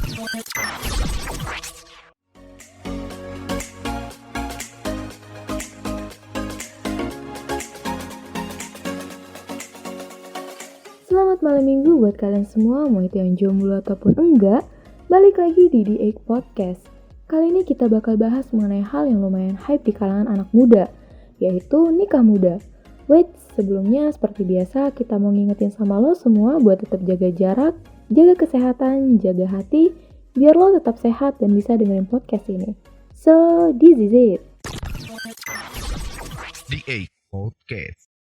Selamat malam minggu buat kalian semua, mau itu yang jomblo ataupun enggak. Balik lagi di The Egg Podcast. Kali ini kita bakal bahas mengenai hal yang lumayan hype di kalangan anak muda, yaitu nikah muda. Wait, sebelumnya seperti biasa kita mau ngingetin sama lo semua buat tetap jaga jarak, jaga kesehatan, jaga hati, biar lo tetap sehat dan bisa dengerin podcast ini. So, this is it. The Egg Podcast.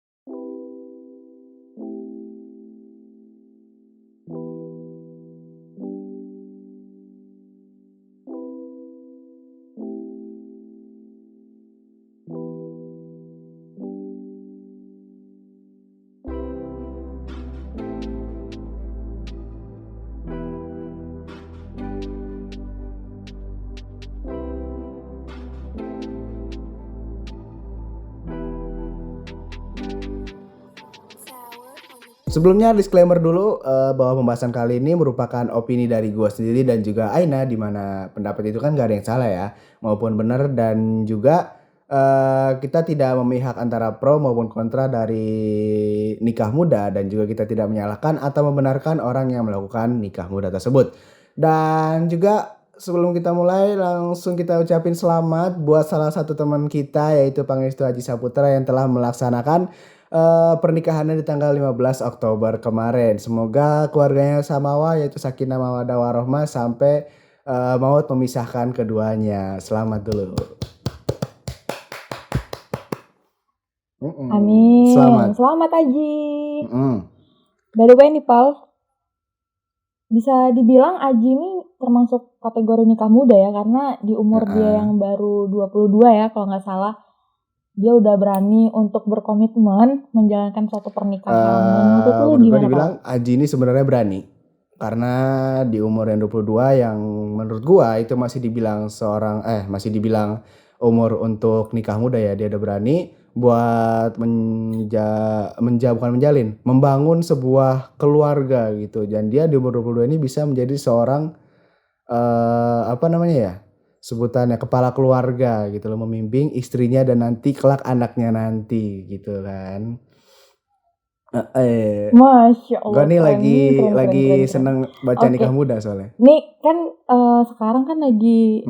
Sebelumnya disclaimer dulu bahwa pembahasan kali ini merupakan opini dari gue sendiri dan juga Aina, di mana pendapat itu kan gak ada yang salah ya, maupun benar, dan juga kita tidak memihak antara pro maupun kontra dari nikah muda, dan juga kita tidak menyalahkan atau membenarkan orang yang melakukan nikah muda tersebut. Dan juga sebelum kita mulai, langsung kita ucapin selamat buat salah satu teman kita, yaitu Pangestu Haji Saputra yang telah melaksanakan pernikahannya di tanggal 15 Oktober kemarin. Semoga keluarganya samawa, yaitu sakinah mawaddah warohmah, sampai maut memisahkan keduanya. Selamat dulu. Amin. Selamat Aji. By the way nih Pal, bisa dibilang Aji ini termasuk kategori nikah muda ya, karena di umur dia yang baru 22 ya kalau nggak salah, dia udah berani untuk berkomitmen menjalankan suatu pernikahan. Menurut lu gimana? Dibilang Aji ini sebenarnya berani karena di umur yang 22 yang menurut gua itu masih dibilang umur untuk nikah muda ya. Dia udah berani buat membangun sebuah keluarga gitu. Dan dia di umur 22 ini bisa menjadi seorang sebutannya kepala keluarga gitu loh, membimbing istrinya dan nanti kelak anaknya nanti gitu kan. Masya Allah. Gue nih keren. seneng baca nikah muda soalnya. Nih kan sekarang kan lagi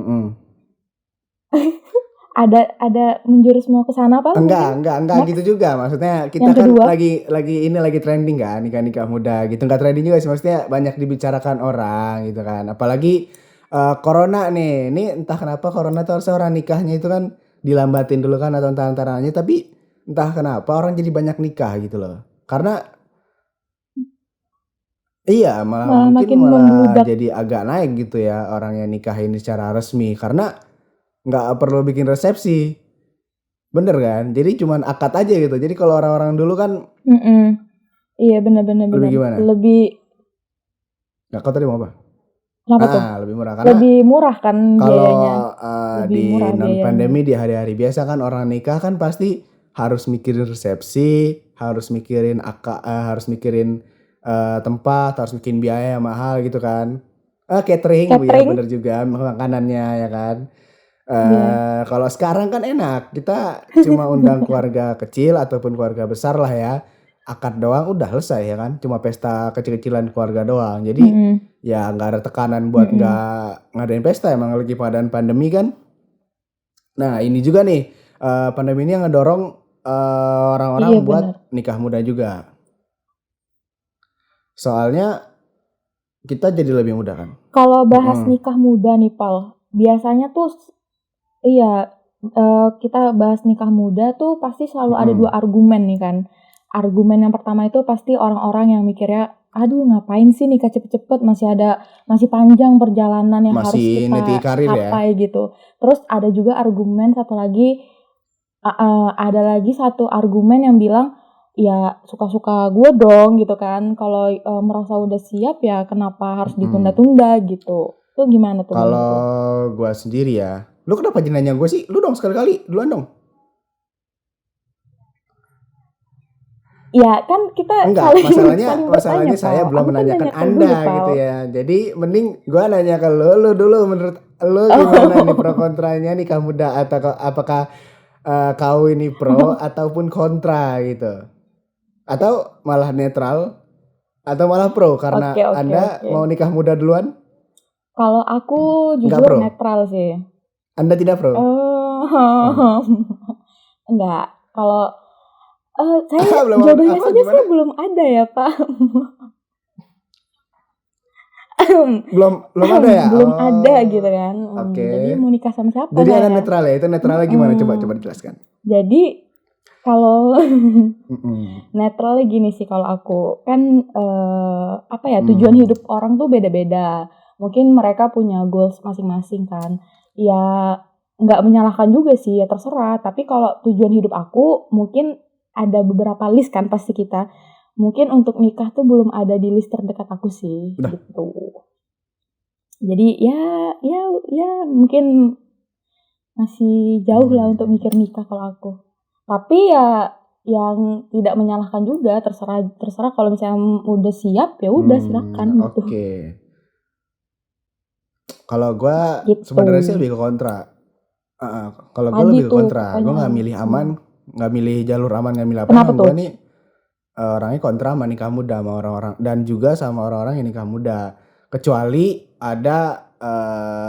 ada menjurus mau ke sana apa? Enggak gitu juga. Maksudnya kita kan lagi trending kan nikah muda gitu. Enggak trending juga sih, maksudnya banyak dibicarakan orang gitu kan. Apalagi corona nih. Ini entah kenapa corona tuh harusnya orang nikahnya itu kan dilambatin dulu kan atau antaranya, tapi entah kenapa orang jadi banyak nikah gitu loh. Karena malah jadi agak naik gitu ya orang yang nikah ini secara resmi, karena nggak perlu bikin resepsi, bener kan? Jadi cuman akad aja gitu. Jadi kalau orang-orang dulu kan iya benar. Lebih gimana? Nggak, kau tadi mau apa? Kenapa tuh? Lebih murah karena lebih murah kan biayanya. Kalau di non pandemi di hari-hari biasa kan orang nikah kan pasti harus mikirin resepsi, harus mikirin harus mikirin tempat, harus mikirin biaya mahal gitu kan. Catering. Ya bener juga, makanannya ya kan. Kalau sekarang kan enak, kita cuma undang keluarga kecil ataupun keluarga besar lah ya, akad doang udah selesai ya kan, cuma pesta kecil-kecilan keluarga doang. Jadi ya nggak ada tekanan buat nggak ngadain pesta, emang lagi keadaan pandemi kan. Nah ini juga nih pandemi ini yang ngedorong orang-orang buat nikah muda juga. Soalnya kita jadi lebih mudah kan. Kalau bahas nikah muda nih Pal, biasanya tuh kita bahas nikah muda tuh pasti selalu ada dua argumen nih kan. Argumen yang pertama itu pasti orang-orang yang mikirnya, aduh ngapain sih nikah cepet-cepet, masih panjang perjalanan yang harus kita capai gitu. Terus ada juga argumen satu argumen yang bilang, ya suka-suka gue dong gitu kan. Kalau merasa udah siap ya kenapa harus ditunda-tunda gitu. Lu gimana tuh? Kalau gue sendiri ya, lu kenapa nanya gue sih? Lu dong sekali-kali, duluan dong. Ya kan kita Enggak, saling masalahnya bertanya, saya Pal. belum Aku kan menanyakan nanya kau Anda dulu, Pal. gitu ya. Jadi mending gua nanya ke lu dulu, menurut lu gimana nih pro Oh. kontranya nikah muda, atau apakah kau ini pro ataupun kontra gitu? Atau malah netral atau malah pro Oke, karena oke, Anda oke. mau nikah muda duluan? Kalau aku Enggak jujur pro. netral sih. Anda tidak pro? Oh, enggak. Enggak. Kalau saya Belum jodohnya apa saja gimana? saya belum ada ya, Pak. Belum ada ya? Belum ada gitu Oh, kan. oke. Jadi mau nikah sama siapa Jadi Anda saya? netral ya? Itu netralnya gimana? Coba dijelaskan. Jadi kalau Mm-mm. netralnya gini sih kalau aku kan apa ya, tujuan hidup orang tuh beda-beda. Mungkin mereka punya goals masing-masing kan. Ya nggak menyalahkan juga sih, ya terserah. Tapi kalau tujuan hidup aku mungkin ada beberapa list kan pasti kita. Mungkin untuk nikah tuh belum ada di list terdekat aku sih Udah. gitu. Jadi ya mungkin masih jauh lah untuk mikir nikah kalau aku. Tapi ya yang tidak menyalahkan juga, terserah kalau misalnya udah siap ya udah silakan gitu. Oke. Kalau gue Gitu. sebenarnya sih lebih ke kontra. Kalau gue Tadi lebih ke tuh kontra. Gue pokoknya. nggak milih aman, nggak milih jalur aman, nggak milih apa. Kenapa Emang tuh? gue nih orangnya kontra sama nikah muda sama orang-orang, dan juga sama orang-orang yang nikah muda. Kecuali ada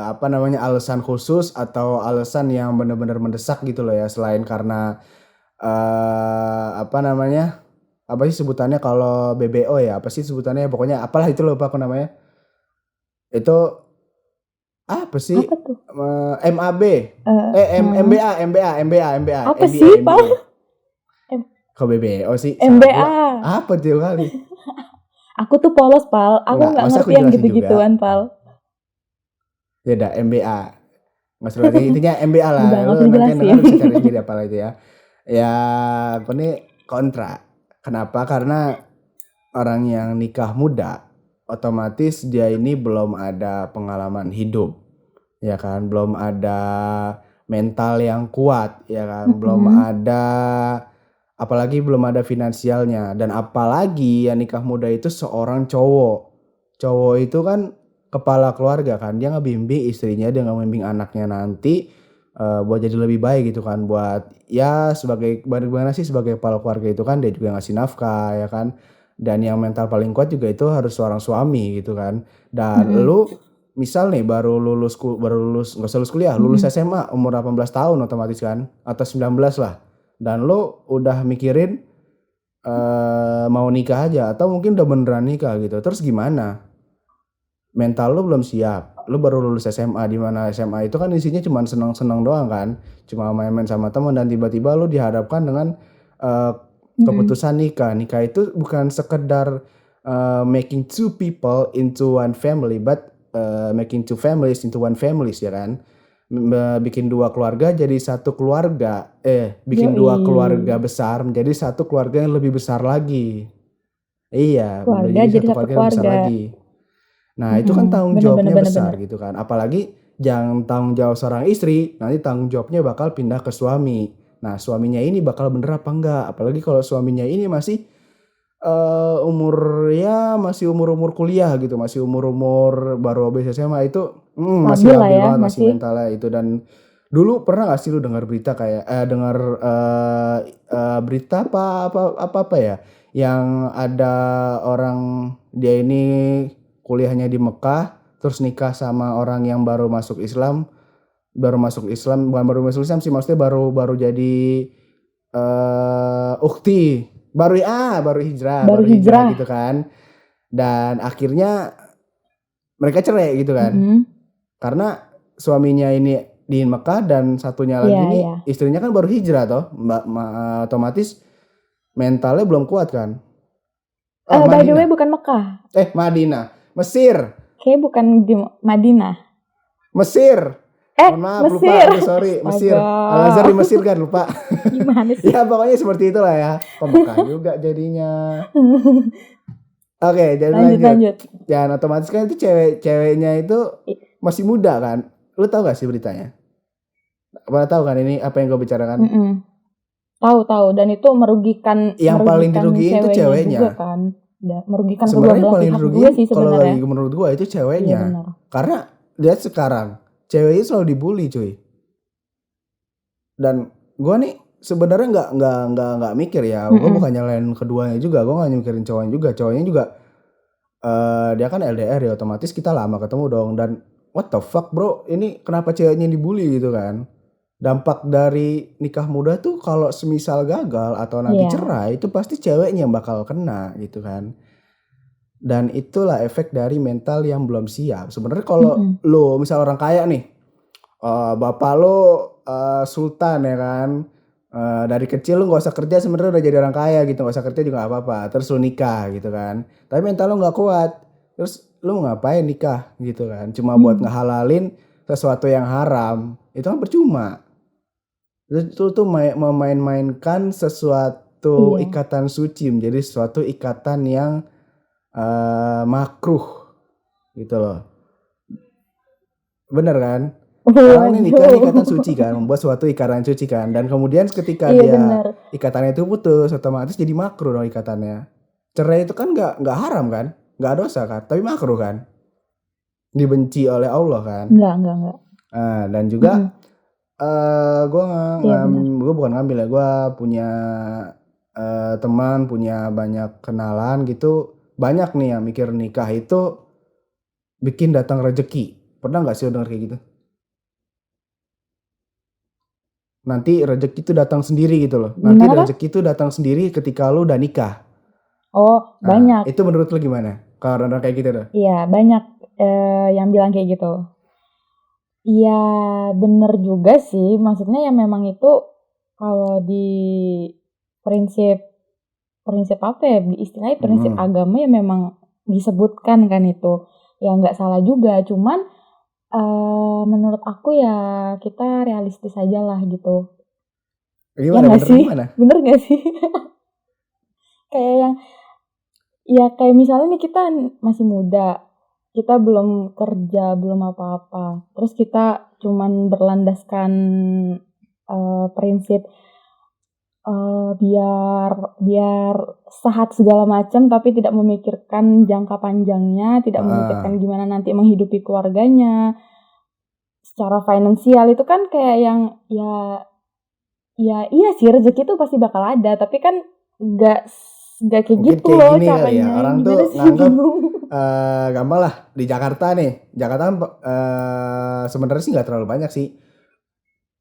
apa namanya, alasan khusus atau alasan yang benar-benar mendesak gitu loh ya, selain karena apa namanya, apa sih sebutannya kalau BBO ya, apa sih sebutannya, pokoknya apalah itu, lupa aku namanya. Itu apa sih? Apa tuh? MAB. MBA. Apa sih, Pak? Kok BBO sih? MBA. Apa tuh kali? Aku tuh polos, Pal. Aku Enggak, nggak masa aku ngerti yang jelasin gitu-gituan, Pal. Ya udah, MBA. Nggak usah lagi, intinya MBA lah. Udah, nggak Lu usah nanti yang dengar dijelasin. bisa cari sendiri apa itu ya. Ya, aku nih kontra. Kenapa? Karena orang yang nikah muda, otomatis dia ini belum ada pengalaman hidup, ya kan? Belum ada mental yang kuat, ya kan? Belum ada, apalagi belum ada finansialnya. Dan apalagi yang nikah muda itu seorang cowok. Cowok itu kan kepala keluarga kan, dia ngebimbing istrinya, dia ngebimbing anaknya nanti buat jadi lebih baik gitu kan, buat ya sebagai bagaimana sih, sebagai kepala keluarga itu kan dia juga ngasih nafkah, ya kan. Dan yang mental paling kuat juga itu harus seorang suami gitu kan. Dan lu misal nih baru lulus nggak usah lulus kuliah, lulus SMA umur 18 tahun otomatis kan, atau 19 lah, dan lu udah mikirin mau nikah aja, atau mungkin udah beneran nikah gitu, terus gimana? Mental lu belum siap, lu baru lulus SMA, di mana SMA itu kan isinya cuma senang-senang doang kan, cuma main-main sama teman, dan tiba-tiba lu dihadapkan dengan keputusan nikah. Nikah itu bukan sekedar making two people into one family, but making two families into one families, ya kan, bikin dua keluarga jadi satu keluarga, bikin dua keluarga besar menjadi satu keluarga yang lebih besar lagi. Iya, Keluarga menjadi jadi satu satu keluarga yang besar keluarga. lagi. Nah, itu kan tanggung jawabnya besar Bener. gitu kan. Apalagi jangan tanggung jawab seorang istri, nanti tanggung jawabnya bakal pindah ke suami. Nah, suaminya ini bakal bener apa enggak? Apalagi kalau suaminya ini masih masih umur kuliah gitu, masih umur baru habis SMA, itu masih Stabil lah labil ya, banget, masih masih. mentalnya itu. Dan dulu pernah gak sih lu dengar berita kayak berita apa ya, yang ada orang, dia ini kuliahnya di Mekah terus nikah sama orang yang baru masuk Islam, bukan baru masuk Islam sih, maksudnya baru jadi ukti, baru hijrah gitu kan. Dan akhirnya mereka cerai gitu kan, karena suaminya ini di Mekah dan satunya lagi nih istrinya kan baru hijrah toh, otomatis mentalnya belum kuat kan. By the way bukan Mekah. Madinah, Mesir. Kayak bukan di Madinah. Mesir. Mohon maaf, Mesir. Lupa, sorry, Mesir. Al-Azhar di Mesir kan, lupa. Gimana sih? Ya pokoknya seperti itulah ya. Kok Mekah juga jadinya. Oke, jadi lanjut. Dan otomatis kan itu ceweknya itu masih muda kan. Lu tahu gak sih beritanya? Apa tahu kan ini apa yang gue bicarakan? Tahu dan itu merugikan Yang paling dirugiin itu ceweknya juga ceweknya. kan. Merugikan kedua Sebenarnya yang belah paling pihak juga dirugiin sih kalau sebenarnya. lagi menurut gua itu Iya ceweknya. benar. Karena lihat sekarang, ceweknya selalu dibully, cuy. Dan gua nih sebenarnya nggak mikir ya. Gua bukan nyalain keduanya juga. Gua nggak mikirin cowoknya juga. Cowoknya juga dia kan LDR ya, otomatis kita lama ketemu dong. Dan what the fuck bro, ini kenapa ceweknya dibully gitu kan? Dampak dari nikah muda tuh kalau semisal gagal atau nanti Iya. cerai itu pasti ceweknya yang bakal kena gitu kan. Dan itulah efek dari mental yang belum siap. Sebenarnya kalau lo misal orang kaya nih, bapak lo sultan ya kan, dari kecil lu nggak usah kerja sebenarnya udah jadi orang kaya gitu, nggak usah kerja juga nggak apa-apa. Terus lu nikah gitu kan, tapi mental lu nggak kuat. Terus lu mau ngapain nikah gitu kan? Cuma buat ngehalalin sesuatu yang haram, itu kan percuma. Itu tuh memain-mainkan sesuatu Iya. ikatan suci menjadi sesuatu ikatan yang makruh gitu loh. Bener kan? Orang ini nikah ikatan suci kan, membuat suatu ikatan suci kan, dan kemudian ketika Iya dia benar. ikatannya itu putus, otomatis jadi makruh dong ikatannya. Cerai itu kan nggak haram kan, nggak dosa kan, tapi makruh kan, dibenci oleh Allah kan. Enggak. Dan juga gue Iya benar. bukan ngambil ya, gue punya teman, punya banyak kenalan gitu, banyak nih yang mikir nikah itu bikin datang rezeki. Pernah nggak sih lo denger kayak gitu? Nanti rezeki itu datang sendiri gitu loh. Nanti Gimana, Pak? rezeki itu datang sendiri ketika lu udah nikah. Oh, Nah, banyak. itu menurut lu gimana? Kalau orang kayak gitu tuh. Iya, banyak yang bilang kayak gitu. Iya, bener juga sih. Maksudnya ya memang itu kalau di prinsip apa ya, istilahnya prinsip agama ya memang disebutkan kan itu. Ya nggak salah juga, cuman menurut aku ya kita realistis aja lah gitu. Ya Gimana? nggak Bener sih? gimana? Bener nggak sih? Kayak yang, ya kayak misalnya nih kita masih muda, kita belum kerja, belum apa-apa. Terus kita cuman berlandaskan prinsip biar sehat segala macam, tapi tidak memikirkan jangka panjangnya, tidak memikirkan gimana nanti menghidupi keluarganya. Secara finansial itu kan kayak yang ya iya sih rezeki itu pasti bakal ada, tapi kan nggak kayak Mungkin gitu kayak loh gini kali ya. caranya. Orang Gimana tuh sih? nganggep Bingung. gampang lah di Jakarta nih. Jakarta kan sebenarnya sih nggak terlalu banyak sih.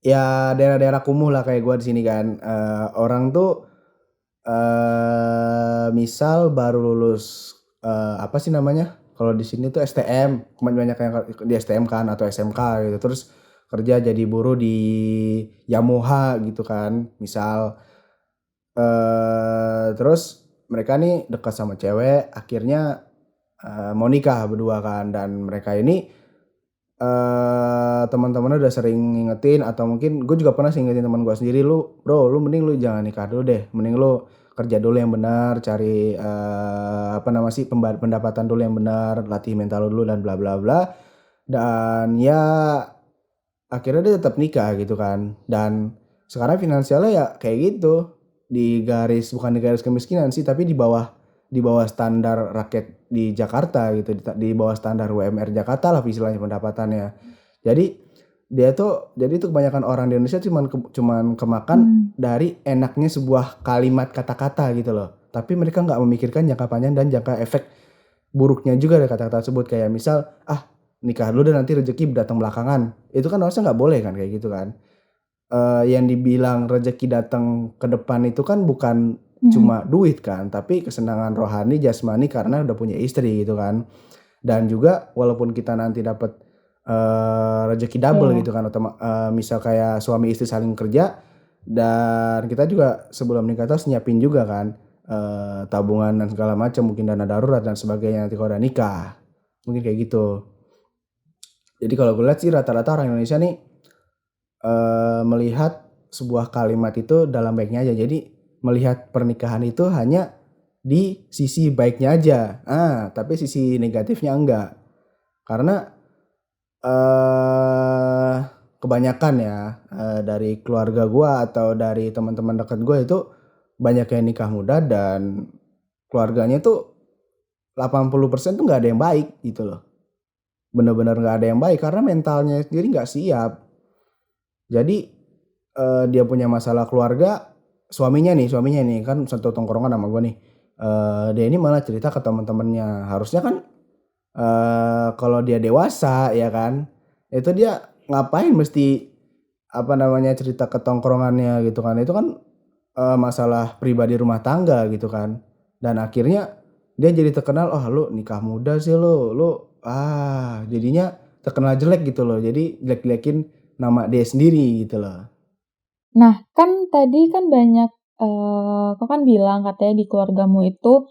Ya daerah-daerah kumuh lah kayak gua di sini kan. Orang tuh misal baru lulus apa sih namanya? Kalau di sini tuh STM, banyak yang di STM kan atau SMK gitu. Terus kerja jadi buruh di Yamaha gitu kan. Misal terus mereka nih dekat sama cewek, akhirnya mau nikah berdua kan, dan mereka ini teman-temannya udah sering ngingetin, atau mungkin gue juga pernah sih ngingetin teman gue sendiri, lu bro, lu mending lu jangan nikah dulu deh, mending lu kerja dulu yang benar, cari apa namanya sih pendapatan dulu yang benar, latih mental lu dulu dan bla bla bla. Dan ya akhirnya dia tetap nikah gitu kan, dan sekarang finansialnya ya kayak gitu, bukan di garis kemiskinan sih, tapi di bawah standar rakyat di Jakarta gitu, di bawah standar UMR Jakarta lah istilahnya pendapatannya. Jadi tuh kebanyakan orang di Indonesia cuman kemakan dari enaknya sebuah kalimat kata-kata gitu loh, tapi mereka nggak memikirkan jangka panjang dan jangka efek buruknya juga dari kata-kata tersebut. Kayak misal nikah dulu dan nanti rezeki datang belakangan, itu kan harusnya nggak boleh kan kayak gitu kan. Yang dibilang rezeki datang ke depan itu kan bukan cuma duit kan, tapi kesenangan rohani jasmani karena udah punya istri gitu kan. Dan juga walaupun kita nanti dapat rezeki double gitu kan, atau misal kayak suami istri saling kerja, dan kita juga sebelum nikah harus nyiapin juga kan tabungan dan segala macam, mungkin dana darurat dan sebagainya nanti kalau udah nikah, mungkin kayak gitu. Jadi kalau gue lihat sih rata-rata orang Indonesia nih melihat sebuah kalimat itu dalam baiknya aja. Jadi melihat pernikahan itu hanya di sisi baiknya aja. Tapi sisi negatifnya enggak. Karena kebanyakan ya dari keluarga gue atau dari teman-teman dekat gue itu banyak yang nikah muda dan keluarganya tuh 80% tuh nggak ada yang baik gitu loh. Bener-bener nggak ada yang baik karena mentalnya sendiri nggak siap. Jadi dia punya masalah keluarga, suaminya nih kan satu tongkrongan sama gue nih. Dia ini malah cerita ke teman-temannya. Harusnya kan kalau dia dewasa ya kan, itu dia ngapain mesti apa namanya cerita ke tongkrongannya gitu kan. Itu kan masalah pribadi rumah tangga gitu kan. Dan akhirnya dia jadi terkenal, oh lu nikah muda sih lu jadinya terkenal jelek gitu loh. Jadi jelek-jelekin nama dia sendiri gitu loh. Nah, kan tadi kan banyak, kau kan bilang katanya di keluargamu itu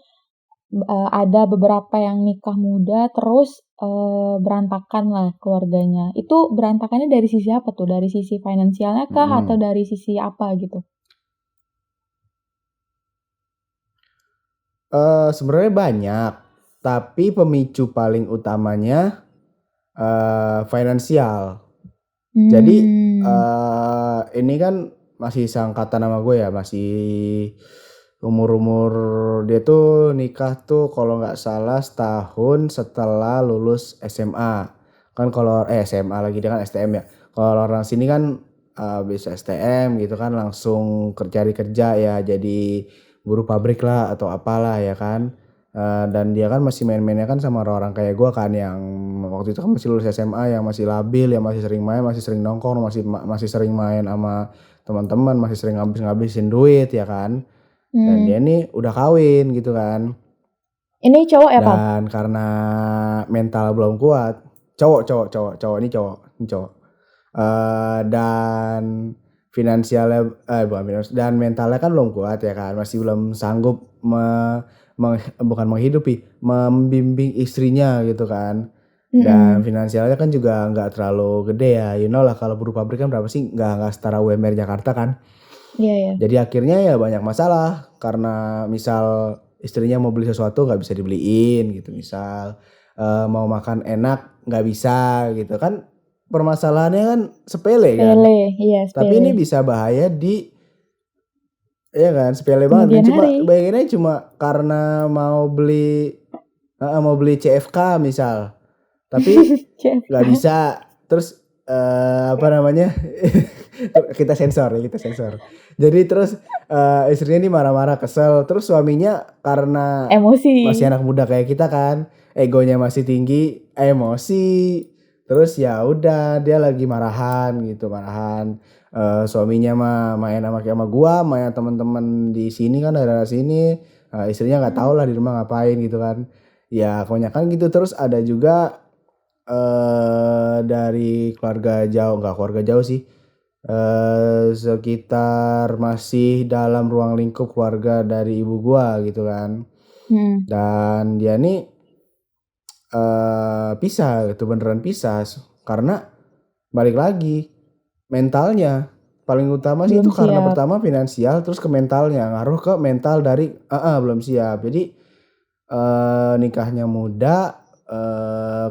ada beberapa yang nikah muda terus berantakan lah keluarganya. Itu berantakannya dari sisi apa tuh? Dari sisi finansialnya kah atau dari sisi apa gitu? Sebenarnya banyak, tapi pemicu paling utamanya finansial. Jadi ini kan masih seangkatan sama gue ya, masih umur dia tuh nikah tuh kalau nggak salah setahun setelah lulus SMA. Kan kalau SMA lagi dia kan STM ya. Kalau orang sini kan bisa STM gitu kan langsung cari kerja ya jadi buruh pabrik lah atau apalah ya kan. Dan dia kan masih main-mainnya kan sama orang-orang kayak gue kan yang waktu itu kan masih lulus SMA yang masih labil, yang masih sering main, masih sering nongkrong, masih sering main sama teman-teman, masih sering ngabisin duit ya kan. Dan dia nih udah kawin gitu kan. Ini cowok ya, Pak? Dan karena mental belum kuat, cowok ini cowok. Dan finansialnya bukan finansial dan mentalnya kan belum kuat ya kan, masih belum sanggup bukan menghidupi, membimbing istrinya gitu kan. Dan finansialnya kan juga nggak terlalu gede ya, you know lah kalau buruh pabrik kan berapa sih, nggak setara UMR Jakarta kan. Iya. Jadi akhirnya ya banyak masalah karena misal istrinya mau beli sesuatu nggak bisa dibeliin gitu, misal mau makan enak nggak bisa gitu kan, permasalahannya kan sepele kan. Iya, Tapi ini sepele. bisa bahaya ya kan, sepele banget kan, Kemudian cuma hari. bayanginnya cuma karena mau beli CFK misal, tapi nggak CFK. bisa. Terus apa namanya kita sensor. Jadi terus istrinya ini marah-marah, kesel. Terus suaminya karena Emosi. masih anak muda kayak kita kan, egonya masih tinggi, emosi. Terus ya udah dia lagi marahan. Suaminya mah main sama gua, main teman-teman di sini kan, daerah sini. Istrinya nggak tahu lah di rumah ngapain gitu kan. Ya kebanyakan gitu. Terus ada juga dari nggak keluarga jauh sih, sekitar masih dalam ruang lingkup keluarga dari ibu gua gitu kan. Dan dia nih pisah gitu, beneran pisah karena balik lagi mentalnya paling utama sih Belum itu, karena siap. pertama finansial, terus ke mentalnya, ngaruh ke mental dari belum siap. Jadi nikahnya muda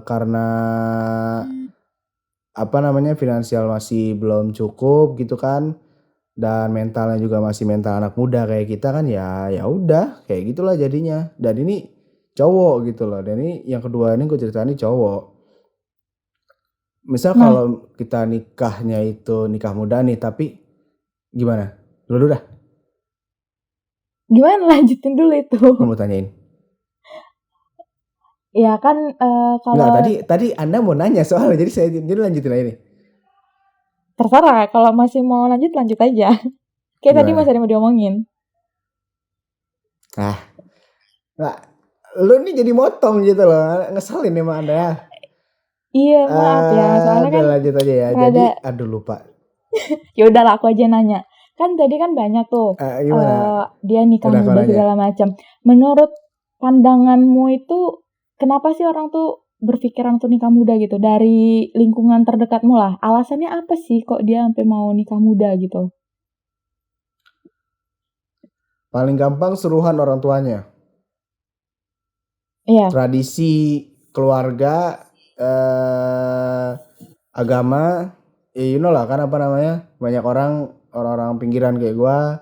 karena apa namanya finansial masih belum cukup gitu kan, dan mentalnya juga masih mental anak muda kayak kita kan, ya udah kayak gitulah jadinya. Dan ini cowok gitu loh, dan ini yang kedua ini gue ceritain ini cowok. Misal Nah, kalau kita nikahnya itu nikah muda nih, tapi gimana? Lu dulu dah, gimana lanjutin dulu itu? mau tanyain. Ya kan Enggak, kalau tadi Anda mau nanya soalnya, jadi lanjutin aja nih. terserah, kalau masih mau lanjut aja. Kayak tadi masih Gimana? ada yang mau diomongin. Nggak, lu nih jadi motong gitu loh, ngeselin emang Anda ya. Iya, maaf ya. Soalnya Udah kan lanjut aja ya. Jadi rada, aduh lupa. ya udahlah aku aja nanya. Kan tadi kan banyak tuh Gimana? dia nikah Udah kau muda nanya. segala macam. Menurut pandanganmu itu kenapa sih orang tuh berpikiran untuk nikah muda gitu? Dari lingkungan terdekatmu lah. Alasannya apa sih kok dia sampai mau nikah muda gitu? Paling gampang suruhan orang tuanya. Iya. Tradisi keluarga, agama, you know lah kan apa namanya, banyak orang-orang pinggiran kayak gua,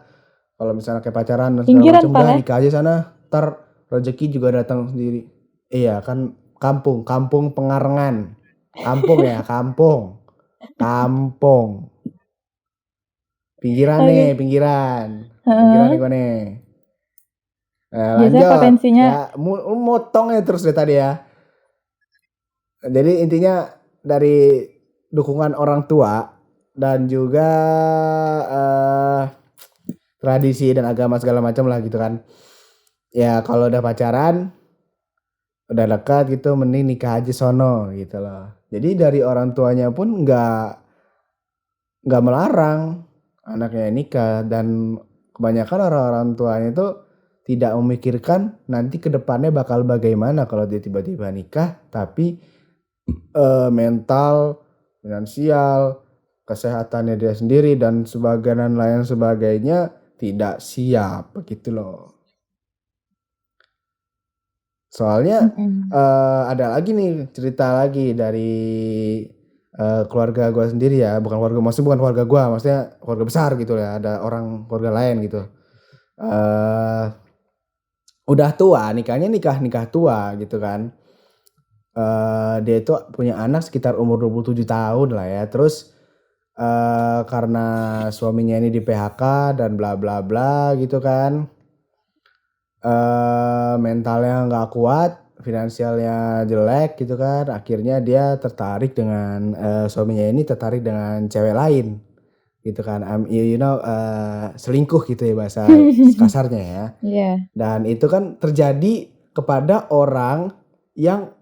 kalau misalnya kayak pacaran dan segala Pinggiran macam, Pan udah ya? nikah aja sana, ntar rezeki juga datang sendiri. Iya kan, kampung Pengarengan, kampung ya, kampung, pinggiran nih, Oke. pinggiran nih Heeh. gua nih. Biasanya Lanjut potensinya ya, motong ya terus dari tadi ya. Jadi intinya dari dukungan orang tua dan juga eh, tradisi dan agama segala macam lah gitu kan. Ya kalau udah pacaran, udah dekat gitu, mending nikah aja sono gitu loh. Jadi dari orang tuanya pun nggak melarang anaknya nikah, dan kebanyakan orang-orang tuanya itu tidak memikirkan nanti ke depannya bakal bagaimana kalau dia tiba-tiba nikah tapi mental, finansial, kesehatannya dia sendiri dan sebagainya lain sebagainya tidak siap begitu loh. Soalnya mm-mm. ada lagi nih cerita lagi dari keluarga gue sendiri ya, maksudnya bukan keluarga gue, maksudnya keluarga besar gitu ya, ada orang keluarga lain gitu. eh Udah tua, nikahnya nikah tua gitu kan. Dia itu punya anak sekitar umur 27 tahun lah ya. Terus karena suaminya ini di PHK dan bla bla bla gitu kan. Mentalnya nggak kuat, finansialnya jelek gitu kan. Akhirnya dia tertarik dengan suaminya ini tertarik dengan cewek lain gitu kan. Selingkuh gitu ya bahasa kasarnya ya. Iya. Dan itu kan terjadi kepada orang yang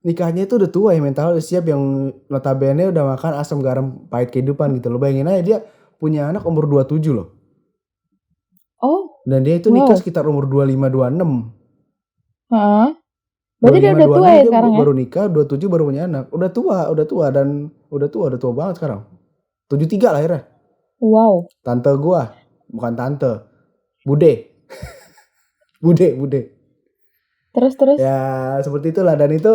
nikahnya itu udah tua ya, mental udah siap, yang notabene udah makan asam garam pahit kehidupan gitu loh. Bayangin aja dia punya anak umur 27 loh. Oh, Dan dia itu nikah wow. sekitar umur 25 26. Heeh. Berarti dia 25 udah tua 26 ya dia sekarang ya? baru nikah, 27 baru punya anak. Udah tua banget sekarang. 73 lahirnya. Wow. Tante gua, bukan tante, bude. Bude. Terus. Ya seperti itulah, dan itu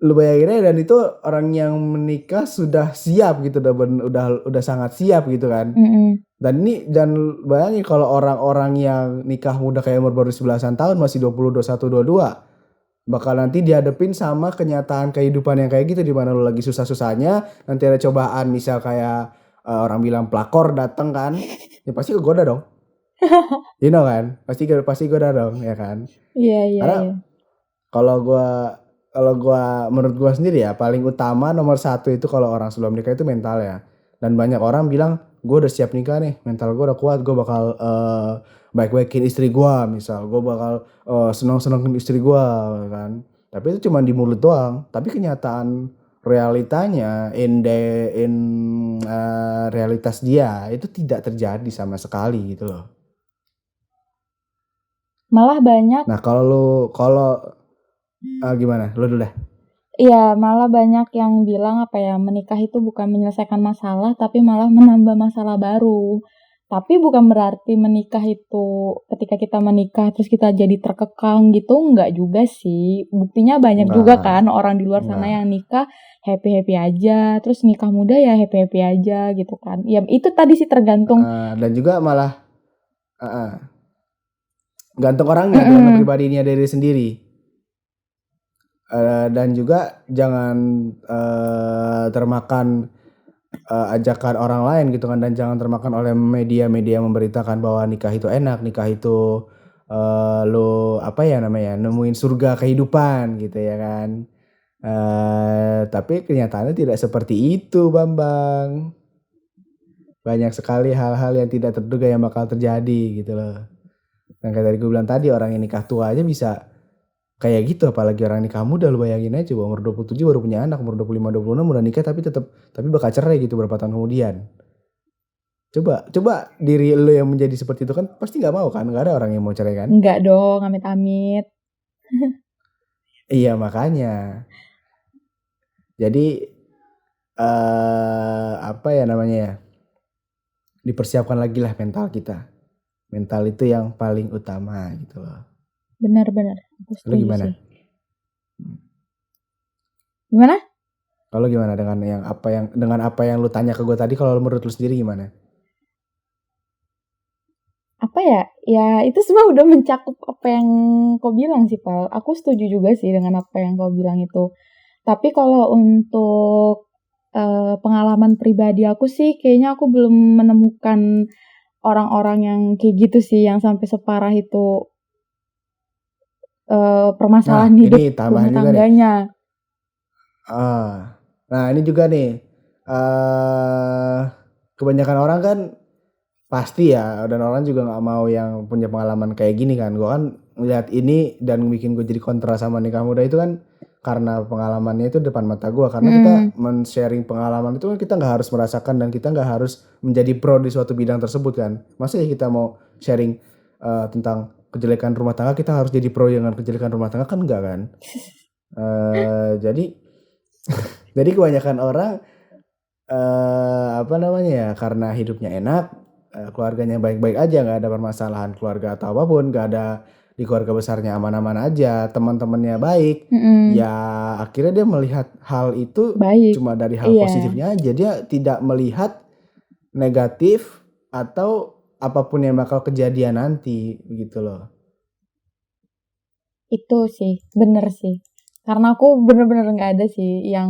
lu bayangin aja, dan itu orang yang menikah sudah siap gitu, udah sangat siap gitu kan. Mm-mm. Dan bayangin kalau orang-orang yang nikah muda kayak umur baru 11-an tahun, masih 20, 21, 22, bakal nanti dihadapin sama kenyataan kehidupan yang kayak gitu, di mana lu lagi susah-susahnya, nanti ada cobaan misal kayak orang bilang pelakor dateng kan, ya pasti kegoda dong. You know kan? Pasti goda dong, ya kan? Iya. Karena kalau gua menurut gua sendiri ya, paling utama nomor satu itu kalau orang sebelum nikah itu mental ya. Dan banyak orang bilang gue udah siap nikah nih, mental gue udah kuat, gue bakal baik-baikin istri gue, misal gue bakal seneng-senengin istri gue kan. Tapi itu cuma di mulut doang. Tapi kenyataan realitanya realitas dia itu tidak terjadi sama sekali gitu loh. Malah banyak, Nah gimana? Lu dulu deh. iya malah banyak yang bilang apa ya, menikah itu bukan menyelesaikan masalah, tapi malah menambah masalah baru. Tapi bukan berarti menikah itu, ketika kita menikah terus kita jadi terkekang gitu, enggak juga sih. Buktinya banyak juga kan orang di luar sana Enggak. yang nikah happy-happy aja, terus nikah muda ya happy-happy aja gitu kan. Ya itu tadi sih tergantung. Dan juga malah gantung orangnya, dengan Mm-mm. pribadinya dari sendiri. Dan juga jangan termakan ajakan orang lain gitu kan, dan jangan termakan oleh media-media yang memberitakan bahwa nikah itu enak, nikah itu lo apa ya namanya, nemuin surga kehidupan gitu ya kan. Tapi kenyataannya tidak seperti itu, Bambang. Banyak sekali hal-hal yang tidak terduga yang bakal terjadi gitu loh. Dan kayak tadi gue bilang tadi, orang yang nikah tua aja bisa kayak gitu, apalagi orang nikah muda. Lu bayangin aja, coba umur 27 baru punya anak, umur 25, 26 udah nikah tapi bakal cerai gitu berapa tahun kemudian. Coba diri lu yang menjadi seperti itu kan pasti nggak mau kan, nggak ada orang yang mau cerai kan. Enggak dong, amit-amit. Iya makanya. Jadi apa ya namanya ya, dipersiapkan lagi lah mental kita. Mental itu yang paling utama gitu loh. Benar-benar, aku Lu setuju gimana? sih. Gimana? Kalau gimana dengan apa yang lu tanya ke gue tadi, kalau menurut lu sendiri gimana? Apa ya? Ya itu semua udah mencakup apa yang kau bilang sih, Pal. Aku setuju juga sih dengan apa yang kau bilang itu. Tapi kalau untuk pengalaman pribadi aku sih, kayaknya aku belum menemukan orang-orang yang kayak gitu sih, yang sampai separah itu Nah, permasalahan ini hidup rumah tambahan juga nih. tangganya. Nah ini juga nih, kebanyakan orang kan pasti ya, dan orang juga nggak mau yang punya pengalaman kayak gini kan. Gue kan ngeliat ini dan bikin gue jadi kontra sama nikah muda itu kan karena pengalamannya itu depan mata gue. Karena kita men-sharing pengalaman itu kan kita nggak harus merasakan dan kita nggak harus menjadi pro di suatu bidang tersebut kan. Masa ya kita mau sharing tentang kejelekan rumah tangga, kita harus jadi pro dengan kejelekan rumah tangga, kan enggak kan? Jadi jadi kebanyakan orang apa namanya ya, karena hidupnya enak, keluarganya baik-baik aja, nggak ada permasalahan keluarga atau apapun, nggak ada, di keluarga besarnya aman-aman aja, teman-temannya baik, ya akhirnya dia melihat hal itu Baik. cuma dari hal Iya. positifnya aja, dia tidak melihat negatif atau apapun yang bakal kejadian nanti gitu loh. Itu sih, bener sih. Karena aku bener-bener nggak ada sih yang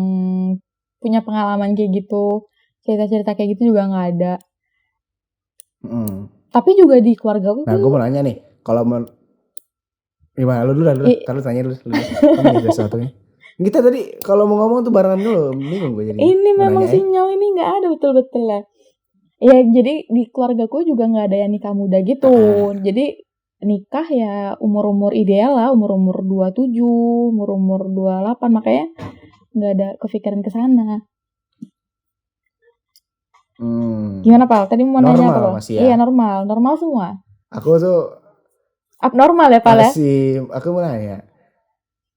punya pengalaman kayak gitu, cerita-cerita kayak gitu juga nggak ada. Tapi juga di keluarga aku Nah, gue mau nanya nih, kalau gimana, lu dulu lah, ntar lu tanya dulu. Kamu nih ada sesuatu nih. Kita tadi kalau mau ngomong tuh barengan dulu, bingung gue jadinya. Ini Mau memang nanya, sinyal ini nggak ada betul-betul lah. Ya jadi di keluargaku juga nggak ada yang nikah muda gitu. Jadi nikah ya umur-umur ideal lah, umur-umur 27, umur-umur 28, makanya nggak ada kepikiran ke sana. Gimana, Pal? Tadi mau nanya apa, Normal Pal? masih ya. Iya, normal semua. Aku tuh Abnormal ya, Pal ya? masih, aku mau nanya.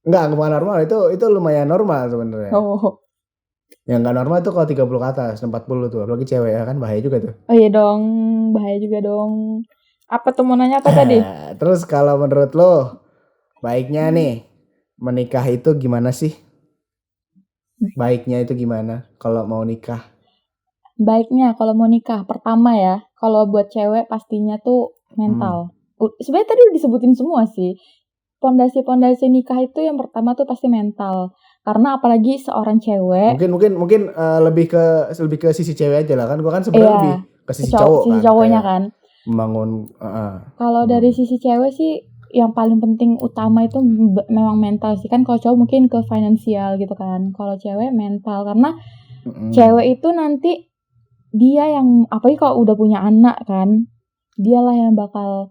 Enggak normal, itu lumayan normal sebenarnya. Oh. Yang nggak normal tuh kalau 30 ke atas, 40 tuh, apalagi cewek ya kan, bahaya juga tuh. Oh iya dong, bahaya juga dong. Apa tuh, mau nanya apa tadi? Terus kalau menurut lo, baiknya nih menikah itu gimana sih? Baiknya itu gimana kalau mau nikah? Baiknya kalau mau nikah, pertama ya, kalau buat cewek pastinya tuh mental. Sebenarnya tadi udah disebutin semua sih. Pondasi nikah itu yang pertama tuh pasti mental. Karena apalagi seorang cewek. Mungkin lebih ke sisi cewek aja lah kan. Gua kan sebenarnya lebih ke sisi cowok kan. Cowoknya kan. Membangun. Kalau dari sisi cewek sih yang paling penting utama itu memang mental sih. Kan kalau cowok mungkin ke finansial gitu kan. Kalau cewek mental, karena cewek itu nanti dia yang, apalagi kalau udah punya anak kan, dialah yang bakal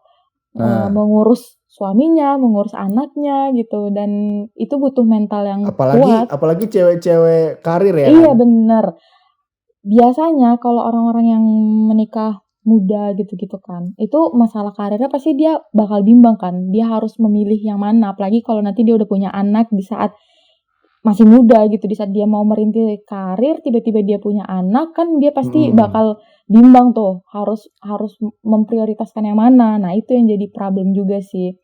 mengurus suaminya, mengurus anaknya gitu, dan itu butuh mental yang kuat. Apalagi cewek-cewek karir ya. Iya kan? Bener. Biasanya kalau orang-orang yang menikah muda gitu-gitu kan, itu masalah karirnya pasti dia bakal bimbang kan. Dia harus memilih yang mana, apalagi kalau nanti dia udah punya anak di saat masih muda gitu, di saat dia mau merintis karir, tiba-tiba dia punya anak kan, dia pasti bakal bimbang tuh, harus memprioritaskan yang mana. Nah itu yang jadi problem juga sih.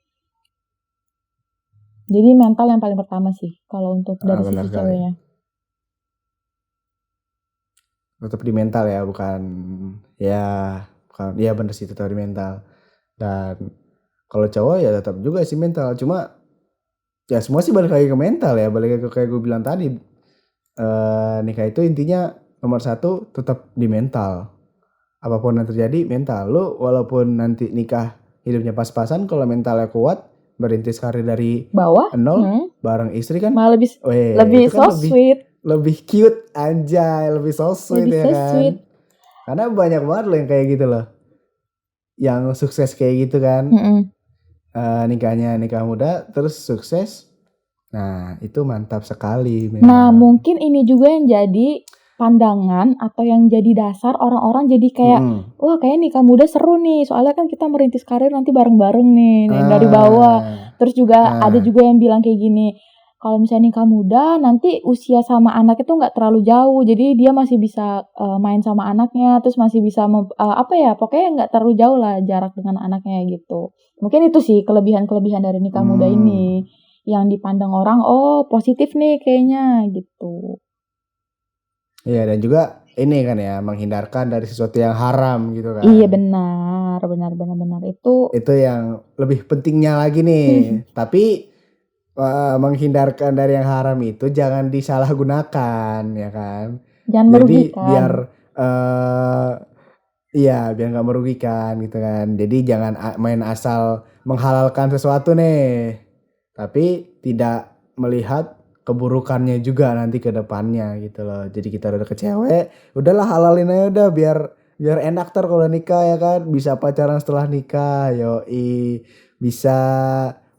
Jadi mental yang paling pertama sih kalau untuk dari sisi ceweknya. Tetap di mental ya, bukan ya bener sih, tetap di mental. Dan kalau cowok ya tetap juga sih mental, cuma ya semua sih balik lagi ke mental ya, balik lagi ke kayak gue bilang tadi, nikah itu intinya nomor satu tetap di mental. Apapun yang terjadi mental lu, walaupun nanti nikah hidupnya pas-pasan, kalau mentalnya kuat, berintis karir dari bawah nol bareng istri kan malah lebih so sweet, lebih cute anjay, lebih so sweet ya kan. Sweet. Karena banyak banget loh yang kayak gitu loh, yang sukses kayak gitu kan. Nikahnya nikah muda terus sukses. Nah itu mantap sekali memang. Nah mungkin ini juga yang jadi pandangan atau yang jadi dasar orang-orang jadi kayak wah kayak nikah muda seru nih, soalnya kan kita merintis karir nanti bareng-bareng nih dari bawah. Terus juga ada juga yang bilang kayak gini, kalau misalnya nikah muda nanti usia sama anak itu nggak terlalu jauh, jadi dia masih bisa main sama anaknya, terus masih bisa pokoknya nggak terlalu jauh lah jarak dengan anaknya gitu. Mungkin itu sih kelebihan dari nikah muda ini yang dipandang orang, oh positif nih kayaknya gitu. Iya, dan juga ini kan ya, menghindarkan dari sesuatu yang haram gitu Iya kan. benar, benar. Itu Itu yang lebih pentingnya lagi nih. Tapi menghindarkan dari yang haram itu jangan disalahgunakan ya kan. jangan Jadi merugikan. biar eh iya, biar nggak merugikan gitu kan. Jadi jangan main asal menghalalkan sesuatu nih, tapi tidak melihat keburukannya juga nanti ke depannya gitu loh. Jadi kita udah ke cewek, udahlah halalin aja udah biar biar enak kalau udah nikah ya kan. Bisa pacaran setelah nikah, yoi. Bisa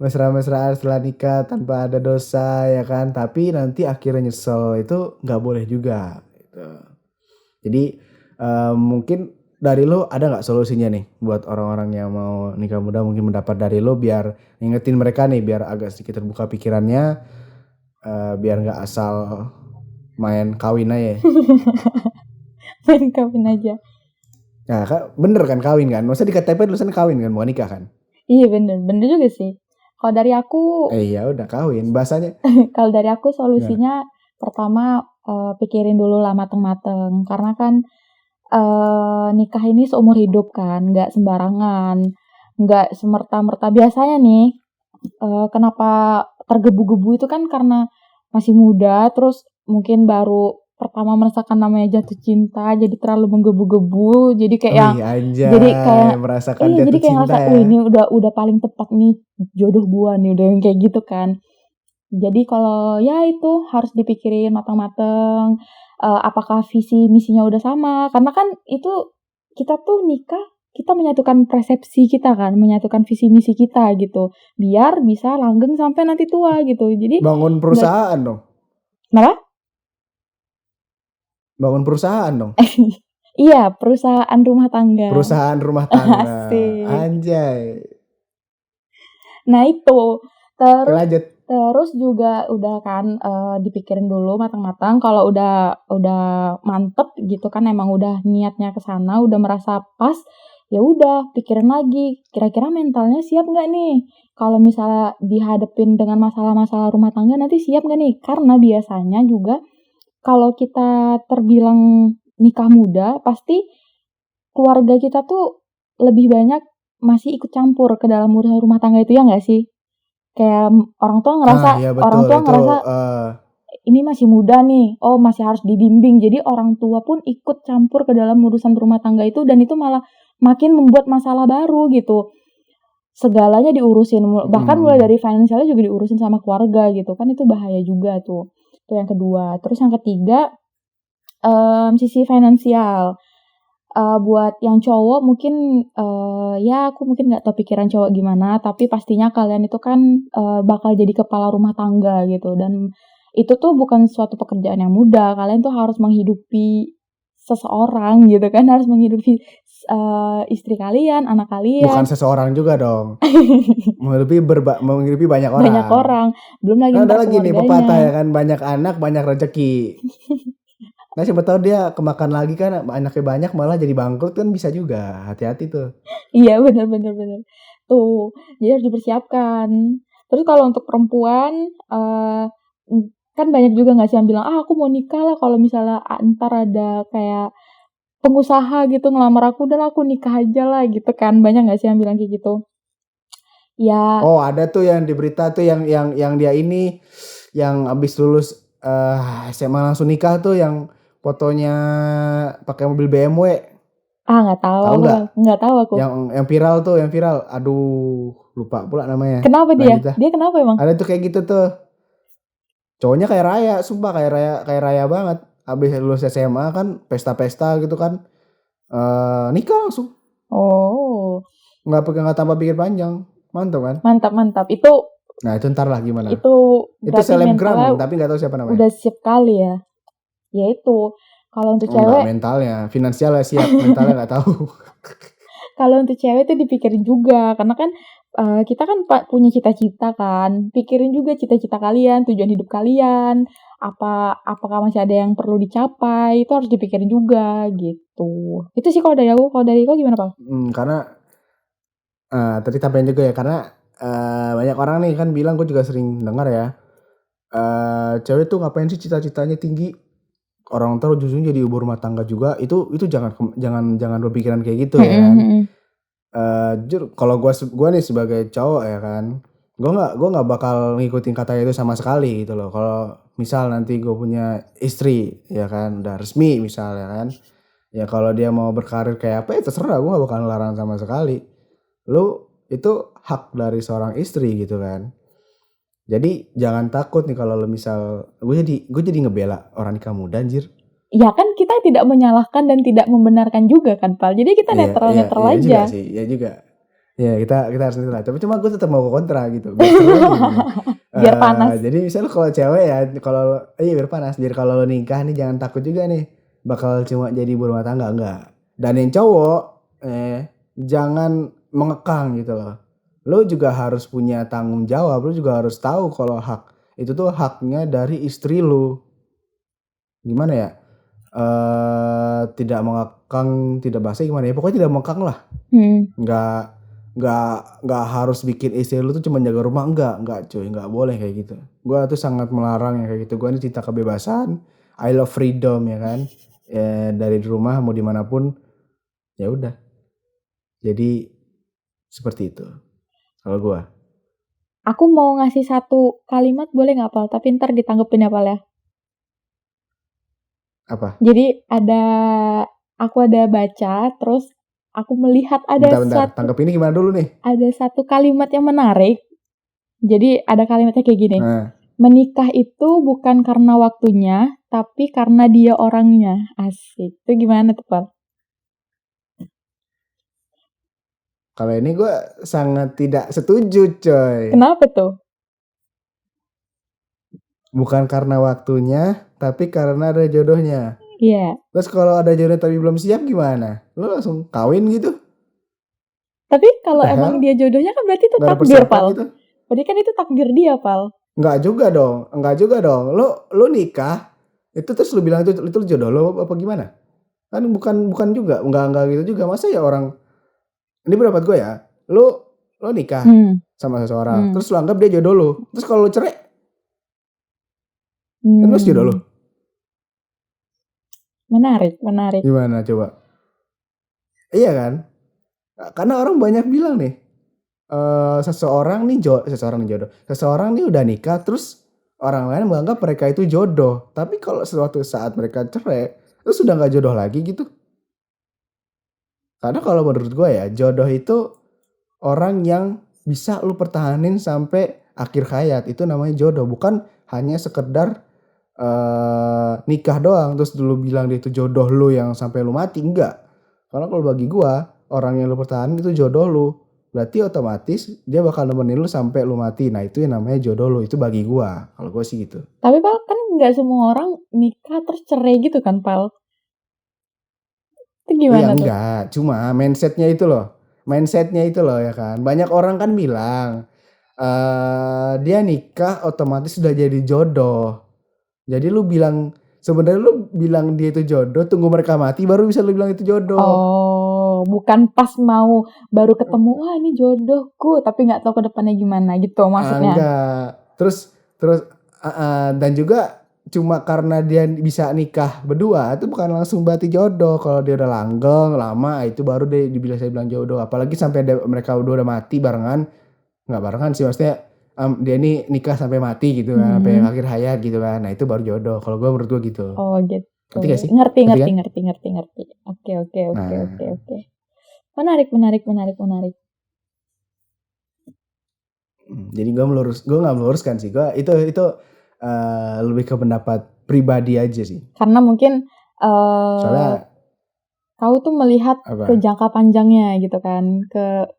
mesra-mesraan setelah nikah tanpa ada dosa ya kan. Tapi nanti akhirnya nyesel itu nggak boleh juga gitu. Jadi mungkin dari lo ada nggak solusinya nih buat orang-orang yang mau nikah muda, mungkin mendapat dari lo biar ngingetin mereka nih biar agak sedikit terbuka pikirannya, biar nggak asal main kawin aja. Main kawin aja. Nah, bener kan kawin kan? Maksudnya di KTP tulisan kawin kan, bukan nikah kan? Iya bener juga sih. Kalau dari aku, Ya udah kawin bahasanya. kalau dari aku Gimana? solusinya pertama pikirin dulu lah mateng-mateng. Karena kan nikah ini seumur hidup kan, nggak sembarangan, nggak semerta-merta. Biasanya nih, kenapa tergebu-gebu itu kan karena masih muda, terus mungkin baru pertama merasakan namanya jatuh cinta, jadi terlalu menggebu-gebu, jadi kayak yang, Wih jadi anjay, kayak, merasakan jadi jatuh kayak cinta ngerasa, ya. ini udah paling tepat nih, jodoh gua nih, udah yang kayak gitu kan. Jadi kalau ya itu harus dipikirin matang-matang, apakah visi misinya udah sama, karena kan itu kita tuh nikah, kita menyatukan persepsi kita kan, menyatukan visi misi kita gitu, biar bisa langgeng sampai nanti tua gitu. Jadi Bangun nggak, perusahaan dong. kenapa? Bangun perusahaan dong. Iya, perusahaan rumah tangga. Perusahaan rumah tangga. Asik. Anjay. Nah itu, Oke terus lanjut. terus juga udah kan dipikirin dulu matang-matang. Kalau udah mantep gitu kan, emang udah niatnya ke sana, udah merasa pas, ya udah pikirin lagi. Kira-kira mentalnya siap nggak nih? Kalau misalnya dihadapin dengan masalah-masalah rumah tangga nanti siap nggak nih? Karena biasanya juga kalau kita terbilang nikah muda, pasti keluarga kita tuh lebih banyak masih ikut campur ke dalam urusan rumah tangga itu, ya nggak sih? Kayak Iya orang betul tua itu ngerasa ini masih muda nih, oh masih harus dibimbing. Jadi orang tua pun ikut campur ke dalam urusan rumah tangga itu, dan itu malah makin membuat masalah baru gitu. Segalanya diurusin, bahkan mulai dari finansialnya juga diurusin sama keluarga gitu kan, itu bahaya juga tuh. Itu yang kedua. Terus yang ketiga, sisi finansial. Buat yang cowok mungkin ya aku mungkin nggak tahu pikiran cowok gimana, tapi pastinya kalian itu kan bakal jadi kepala rumah tangga gitu, dan itu tuh bukan suatu pekerjaan yang mudah. Kalian tuh harus menghidupi seseorang gitu kan, harus menghidupi istri kalian, anak bukan kalian, seseorang juga dong. Menghidupi banyak banyak orang. orang, belum lagi Kan ada ntar lagi nih pepatah ya keluarganya. kan, banyak anak banyak rezeki. Nah siapa tahu dia kemakan lagi kan, anaknya banyak malah jadi bangkrut kan bisa juga. Hati-hati tuh. Iya benar. Tuh, jadi harus dipersiapkan. Terus kalau untuk perempuan, kan banyak juga nggak sih yang bilang, aku mau nikah lah kalau misalnya ntar ada kayak pengusaha gitu ngelamar aku, udah aku nikah aja lah gitu kan. Banyak nggak sih yang bilang kayak gitu? Ya, Oh ada tuh yang di berita tuh yang dia ini yang abis lulus SMA langsung nikah tuh yang fotonya pakai mobil BMW. nggak tahu Tahu aku, nggak? nggak tahu aku. Yang viral tuh, yang viral. Aduh, lupa pula namanya. Kenapa dia? Lanjut dah. Dia kenapa emang? Ada tuh kayak gitu tuh. Cowoknya kayak Raya, sumpah kayak Raya banget. Habis lulus SMA kan pesta-pesta gitu kan. Nikah langsung. Oh, Nggak tanpa pikir panjang. Mantap kan? mantap. Itu Nah, itu ntar lah gimana. itu Itu berarti selebgram mentalnya tapi nggak tahu siapa namanya. udah siap kali ya. Ya itu, kalau untuk Oh, nggak cewek, mentalnya, finansialnya siap, mentalnya nggak tahu. itu dipikirin juga, karena kan kita kan punya cita-cita kan, pikirin juga cita-cita kalian, tujuan hidup kalian, apakah masih ada yang perlu dicapai, itu harus dipikirin juga gitu. Itu sih kalau dari aku. Kalau dari kau gimana, Pak? Karena tadi tambahin juga ya, karena banyak orang nih kan bilang, gue juga sering dengar ya. Cewek tuh ngapain sih cita-citanya tinggi? orang tua ujung-ujungnya jadi ibu rumah tangga juga, itu jangan berpikiran kayak gitu ya kan. Jujur kalau gua nih sebagai cowok ya kan, gua nggak bakal ngikutin kata itu sama sekali gitu loh. Kalau misal nanti gue punya istri ya kan, udah resmi misal ya kan, ya kalau dia mau berkarir kayak apa ya terserah, gue nggak bakal ngelarang sama sekali. Lu itu hak dari seorang istri gitu kan. Jadi jangan takut nih kalau lu misal gue jadi ngebela orang nikah muda anjir. Ya kan kita tidak menyalahkan dan tidak membenarkan juga kan, Pal. Jadi kita Iya, netral-netral iya juga aja. sih, iya juga. Ya kita harus netral. Tapi cuma gue tetap mau ke kontra gitu. Biar seru aja gini. Biar panas. Jadi misalnya kalau cewek ya, kalau iya biar panas. Biar kalau lo nikah nih jangan takut juga nih bakal cuma jadi ibu rumah tangga, enggak. Dan yang cowok jangan mengekang gitu loh. Lo juga harus punya tanggung jawab. Lo juga harus tahu kalau hak itu tuh haknya dari istri lo. Gimana ya? Tidak mengekang, tidak basi gimana ya? Pokoknya tidak mengekang lah. Nggak nggak harus bikin istri lu tuh cuma jaga rumah, enggak cuy, nggak boleh kayak gitu. Gua tuh sangat melarang yang kayak gitu. Gua ini cinta kebebasan, I love freedom ya kan. Ya, dari rumah mau dimanapun ya udah. Jadi seperti itu kalau gua. Aku mau ngasih satu kalimat boleh nggak, Pal? Tapi ntar ditanggepin ya, Pal ya. Apa? Jadi aku ada baca, terus aku melihat Bentar, tanggap ini gimana dulu nih? ada satu kalimat yang menarik. Jadi ada kalimatnya kayak gini. Nah, Menikah itu bukan karena waktunya, tapi karena dia orangnya. Asik. Itu gimana tuh, Pal? kalau ini gua sangat tidak setuju coy. Kenapa tuh? Bukan karena waktunya, tapi karena ada jodohnya. Iya. Terus kalau ada jodoh tapi belum siap gimana? Lu langsung kawin gitu? Tapi What kalau the emang hell? dia jodohnya kan berarti itu Gak ada takdir, persiapan Pal. gitu? Berarti kan itu takdir dia, Pal. Enggak juga dong. Lu nikah itu terus lu bilang itu jodoh lu apa gimana? Kan bukan juga, enggak gitu juga. Masa ya orang ini pendapat gue ya. Lu nikah sama seseorang, terus lu anggap dia jodoh lu. Terus kalau lu cerai, kan lu jodoh lu. Menarik. Gimana coba? Iya kan? Karena orang banyak bilang nih, seseorang nih jodoh. Seseorang nih udah nikah terus orang lain menganggap mereka itu jodoh. Tapi kalau suatu saat mereka cerai, terus sudah nggak jodoh lagi gitu. Karena kalau menurut gue ya, jodoh itu orang yang bisa lu pertahanin sampai akhir hayat. Itu namanya jodoh. Bukan hanya sekedar nikah doang terus dulu bilang dia itu jodoh lu yang sampai lu mati. Enggak. Karena kalau bagi gue, orang yang lu pertahanin itu jodoh lu. Berarti otomatis dia bakal nemenin lu sampai lu mati. Nah itu yang namanya jodoh lu. Itu bagi gue. Kalau gue sih gitu. Tapi, Pal, kan nggak semua orang nikah terus cerai gitu kan, Pal? Itu gimana tuh? Enggak. Cuma mindsetnya itu loh ya kan. Banyak orang kan bilang dia nikah otomatis sudah jadi jodoh. Jadi sebenarnya lu bilang dia itu jodoh, tunggu mereka mati baru bisa lu bilang itu jodoh. Oh, bukan pas mau baru ketemu, wah ini jodohku, tapi nggak tahu ke depannya gimana gitu maksudnya. Enggak. Terus dan juga cuma karena dia bisa nikah berdua itu bukan langsung berarti jodoh. Kalau dia udah langgeng lama itu baru saya bilang jodoh. Apalagi sampai mereka udah mati barengan. Nggak barengan sih maksudnya dia ini nikah sampai mati gitu kan, sampai akhir hayat gitu kan. Nah itu baru jodoh. Kalau menurut gue gitu. Oh gitu. Ngerti gak sih? Ngerti. Kan? Oke. Nah. Menarik. Jadi gue nggak meluruskan sih. Gue itu lebih ke pendapat pribadi aja sih. Karena mungkin Soalnya kau tuh melihat apa? ke jangka panjangnya gitu kan, ke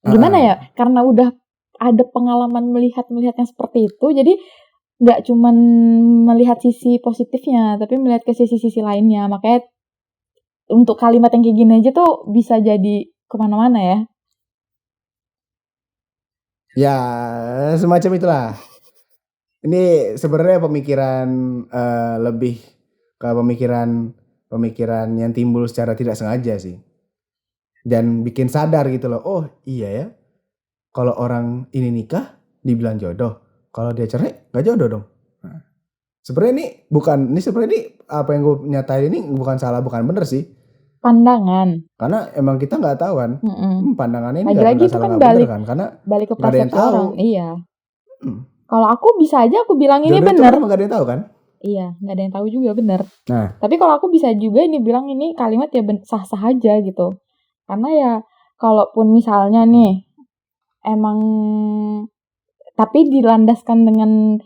gimana ya? Karena udah ada pengalaman melihatnya seperti itu, jadi nggak cuman melihat sisi positifnya, tapi melihat ke sisi-sisi lainnya. Makanya untuk kalimat yang kayak gini aja tuh bisa jadi kemana-mana ya. Ya semacam itulah. Ini sebenarnya pemikiran lebih ke pemikiran yang timbul secara tidak sengaja sih. Dan bikin sadar gitu loh. Oh iya ya. Kalau orang ini nikah dibilang jodoh. Kalau dia cerai nggak jodoh dong. Nah, Sebenarnya ini apa yang gue nyatain ini bukan salah bukan bener sih. Pandangan. Karena emang kita nggak tahu kan. Pandangannya ini Lagi-lagi nggak itu salah kan nggak bener kan. Karena balik ke nggak ada yang persepsi tahu. orang. Iya. Hmm. Kalau aku bisa aja aku bilang ini Jodoh itu bener. kan emang nggak ada yang tahu kan. Iya, nggak ada yang tahu juga bener. Nah, Tapi kalau aku bisa juga ini bilang ini kalimat ya sah-sah aja gitu. Karena ya kalaupun misalnya nih emang tapi dilandaskan dengan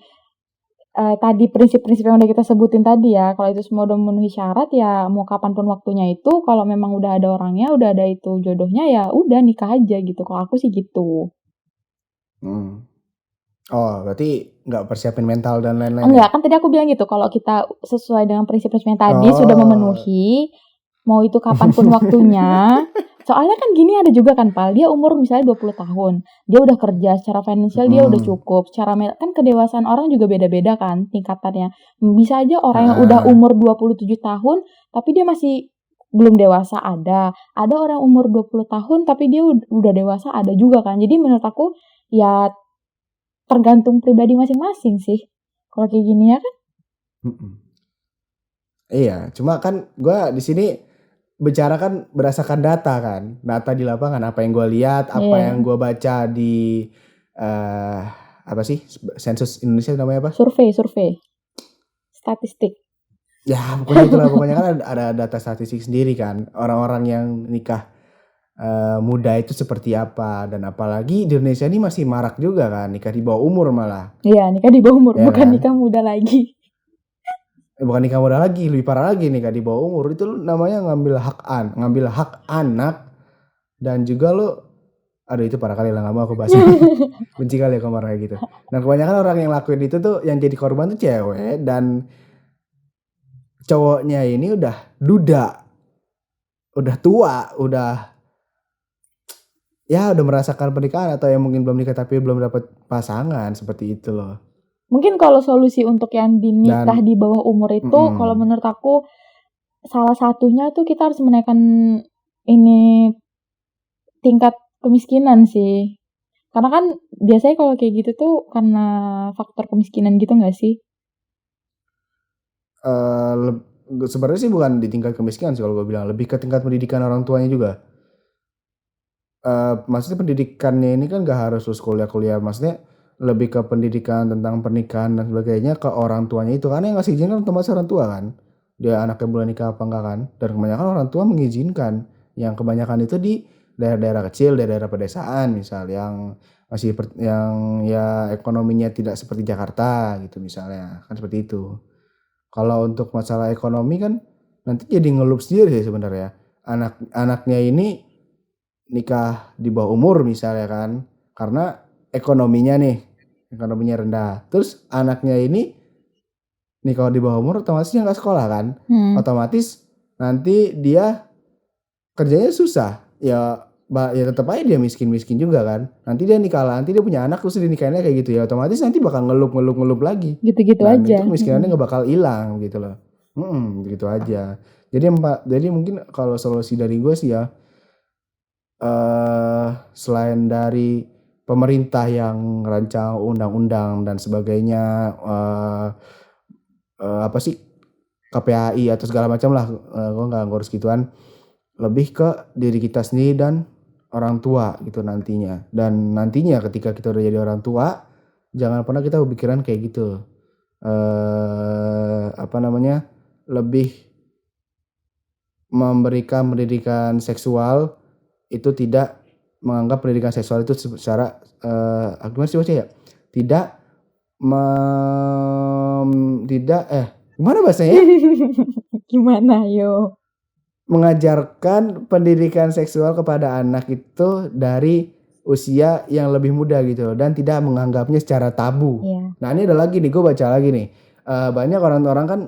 tadi prinsip-prinsip yang udah kita sebutin tadi ya, kalau itu semua udah memenuhi syarat ya mau kapanpun waktunya itu, kalau memang udah ada orangnya, udah ada itu jodohnya ya udah nikah aja gitu. Kalau aku sih gitu. Oh berarti nggak persiapin mental dan lain-lain. Enggak, kan tadi aku bilang gitu, kalau kita sesuai dengan prinsip-prinsip yang tadi sudah memenuhi, mau itu kapanpun waktunya. Soalnya kan gini ada juga kan Pal, dia umur misalnya 20 tahun, dia udah kerja secara finansial dia udah cukup, secara kan kedewasaan orang juga beda-beda kan tingkatannya. Bisa aja orang yang udah umur 27 tahun tapi dia masih belum dewasa ada orang umur 20 tahun tapi dia udah dewasa ada juga kan. Jadi menurut aku ya tergantung pribadi masing-masing sih. Kalau kayak gini ya kan. Iya, cuma kan gue di sini bicara kan berdasarkan data kan, data di lapangan apa yang gue lihat, apa yang gue baca di apa sih sensus Indonesia namanya apa? Survei, statistik. Ya pokoknya itulah pokoknya kan ada data statistik sendiri kan, orang-orang yang nikah muda itu seperti apa dan apalagi di Indonesia ini masih marak juga kan nikah di bawah umur malah. Iya nikah di bawah umur ya bukan kan? nikah muda lagi. Bukan nikah muda lagi, lebih parah lagi nikah di bawah umur itu namanya ngambil hak anak dan juga lo, aduh itu parah kali lah nggak mau aku bahas. Benci kali ya kemarin kayak gitu. Dan kebanyakan orang yang lakuin itu tuh yang jadi korban tuh cewek dan cowoknya ini udah duda, udah tua, udah merasakan pernikahan atau yang mungkin belum nikah tapi belum dapat pasangan seperti itu loh. Mungkin kalau solusi untuk yang dinikah di bawah umur itu, kalau menurut aku salah satunya tuh kita harus menaikkan ini tingkat kemiskinan sih. Karena kan biasanya kalau kayak gitu tuh karena faktor kemiskinan gitu nggak sih? Sebenarnya sih bukan di tingkat kemiskinan sih kalau gue bilang, lebih ke tingkat pendidikan orang tuanya juga. Maksudnya pendidikannya ini kan gak harus lulus kuliah, maksudnya lebih ke pendidikan tentang pernikahan dan sebagainya ke orang tuanya itu, karena yang ngasih izin kan otomatis orang tua kan, dia anaknya boleh nikah apa enggak kan, dan kebanyakan orang tua mengizinkan, yang kebanyakan itu di daerah-daerah kecil, daerah-daerah pedesaan misal, yang masih yang ya ekonominya tidak seperti Jakarta gitu misalnya, kan seperti itu. Kalau untuk masalah ekonomi kan nanti jadi ngelup sendiri sih sebenarnya, anaknya ini nikah di bawah umur misalnya kan, karena ekonominya rendah. Terus anaknya ini nikah di bawah umur otomatis dia nggak sekolah kan, otomatis nanti dia kerjanya susah, ya tetap aja dia miskin juga kan. Nanti dia nikah lah, nanti dia punya anak terus dinikahinnya kayak gitu ya, otomatis nanti bakal ngelup lagi. Gitu-gitu dan aja. Itu kemiskinannya nggak bakal hilang gitu loh. Gitu aja. Jadi mungkin kalau solusi dari gue sih ya, selain dari pemerintah yang rancang undang-undang dan sebagainya, apa sih KPAI atau segala macam lah, gue nggak ngurus gituan, lebih ke diri kita sendiri dan orang tua gitu nantinya. Dan nantinya ketika kita udah jadi orang tua, jangan pernah kita berpikiran kayak gitu, lebih memberikan pendidikan seksual itu tidak menganggap pendidikan seksual itu secara gimana sih baca ya? Gimana bahasanya? Gimana yo? Mengajarkan pendidikan seksual kepada anak itu dari usia yang lebih muda gitu dan tidak menganggapnya secara tabu. Yeah. Nah ini ada lagi nih, gue baca lagi nih. Banyak orang-orang kan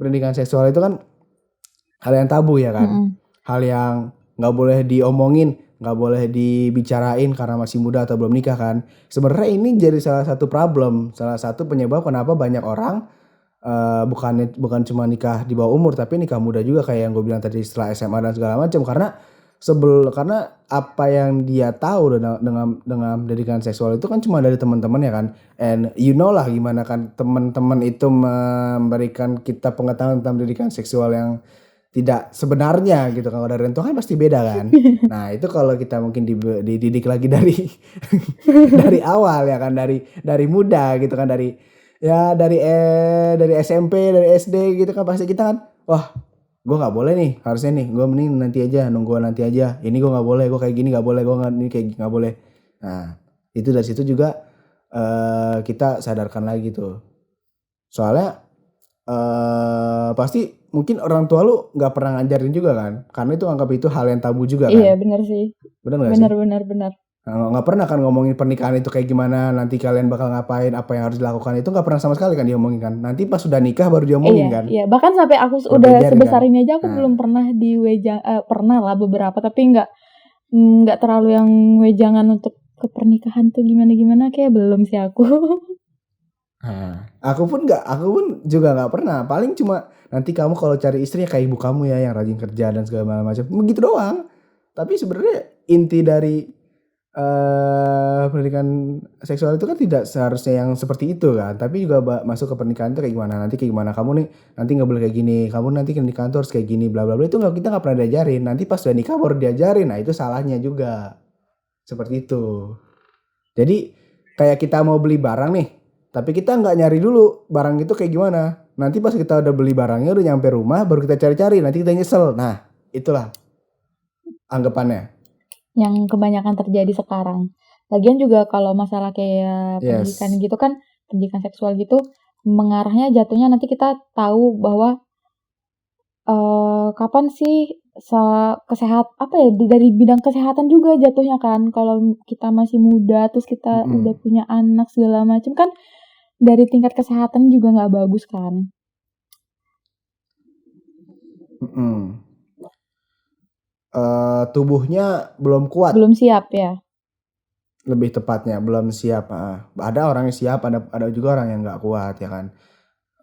pendidikan seksual itu kan hal yang tabu ya kan, hal yang nggak boleh diomongin, nggak boleh dibicarain karena masih muda atau belum nikah kan. Sebenarnya ini jadi salah satu problem, salah satu penyebab kenapa banyak orang bukan cuma nikah di bawah umur tapi nikah muda juga kayak yang gue bilang tadi setelah SMA dan segala macam, karena karena apa yang dia tahu dengan pendidikan seksual itu kan cuma dari teman-teman ya kan, and you know lah gimana kan teman-teman itu memberikan kita pengetahuan tentang pendidikan seksual yang tidak sebenarnya gitu kan. Kalau dari orang tua kan pasti beda kan. Nah itu kalau kita mungkin dididik lagi dari dari awal ya kan, dari muda gitu kan, dari SMP, dari SD gitu kan, pasti kita kan wah gue nggak boleh nih, harusnya nih gue mending nunggu nanti aja, ini gue nggak boleh, gue kayak gini nggak boleh, gue nggak ini kayak nggak boleh. Nah itu dari situ juga kita sadarkan lagi tuh, soalnya pasti mungkin orang tua lu nggak pernah ngajarin juga kan, karena itu anggap itu hal yang tabu juga kan. Iya benar sih. Benar nggak sih? Benar. Nggak pernah kan ngomongin pernikahan itu kayak gimana, nanti kalian bakal ngapain, apa yang harus dilakukan, itu nggak pernah sama sekali kan diomongin kan. Nanti pas sudah nikah baru diomongin kan. Iya, bahkan sampai aku Baru udah diajarin sebesar kan. ini aja aku Nah. belum pernah pernah lah beberapa, tapi nggak terlalu yang wejangan untuk ke pernikahan tuh gimana kayak belum sih aku. Aku pun juga nggak pernah. Paling cuma nanti kamu kalau cari istri ya kayak ibu kamu ya, yang rajin kerja dan segala macam. Begitu doang. Tapi sebenarnya inti dari pendidikan seksual itu kan tidak seharusnya yang seperti itu kan. Tapi juga masuk ke pernikahan itu kayak gimana. Nanti kayak gimana, kamu nih nanti nggak boleh kayak gini. Kamu nanti ke nikahan tuh harus kayak gini, bla bla bla. Itu kita nggak pernah diajarin. Nanti pas udah nikah baru diajarin. Nah itu salahnya juga. Seperti itu. Jadi kayak kita mau beli barang nih, tapi kita nggak nyari dulu barang itu kayak gimana. Nanti pas kita udah beli barangnya, udah nyampe rumah, baru kita cari-cari, nanti kita nyesel. Nah itulah anggapannya. Yang kebanyakan terjadi sekarang. Lagian juga kalau masalah kayak pendidikan gitu kan, pendidikan seksual gitu, mengarahnya jatuhnya nanti kita tahu bahwa kapan sih dari bidang kesehatan juga jatuhnya kan, kalau kita masih muda terus kita udah punya anak segala macam kan, dari tingkat kesehatan juga nggak bagus kan. Tubuhnya belum kuat. Belum siap ya. Lebih tepatnya belum siap. Ada orang yang siap, ada juga orang yang nggak kuat ya kan.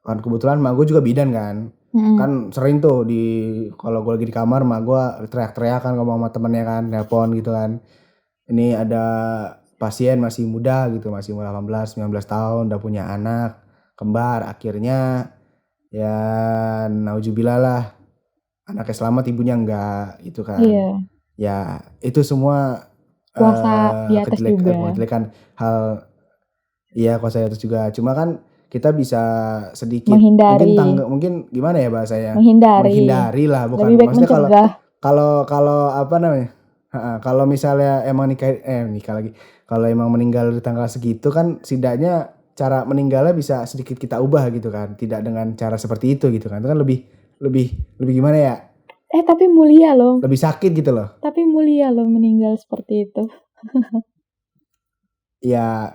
Kan kebetulan mak gue juga bidan kan. Kan sering tuh kalau gue lagi di kamar, mak gue teriak-teriak kan ngomong sama temennya kan, nelpon gitu kan. Ini ada pasien masih muda gitu, masih umur 18-19 tahun, udah punya anak kembar, akhirnya ya nauzubillah lah, anaknya selamat ibunya enggak gitu kan. Iya. Ya itu semua kuasa di atas juga. Kejelekan hal, iya kuasa di atas juga. Cuma kan kita bisa sedikit menghindari. Mungkin gimana ya bahasanya? Menghindari lah, bukan maksudnya kalau apa namanya? Kalau misalnya emang nikah lagi. Kalau emang meninggal di tanggal segitu kan, setidaknya cara meninggalnya bisa sedikit kita ubah gitu kan. Tidak dengan cara seperti itu gitu kan. Itu kan lebih gimana ya? Tapi mulia loh. Lebih sakit gitu loh. Tapi mulia loh meninggal seperti itu. ya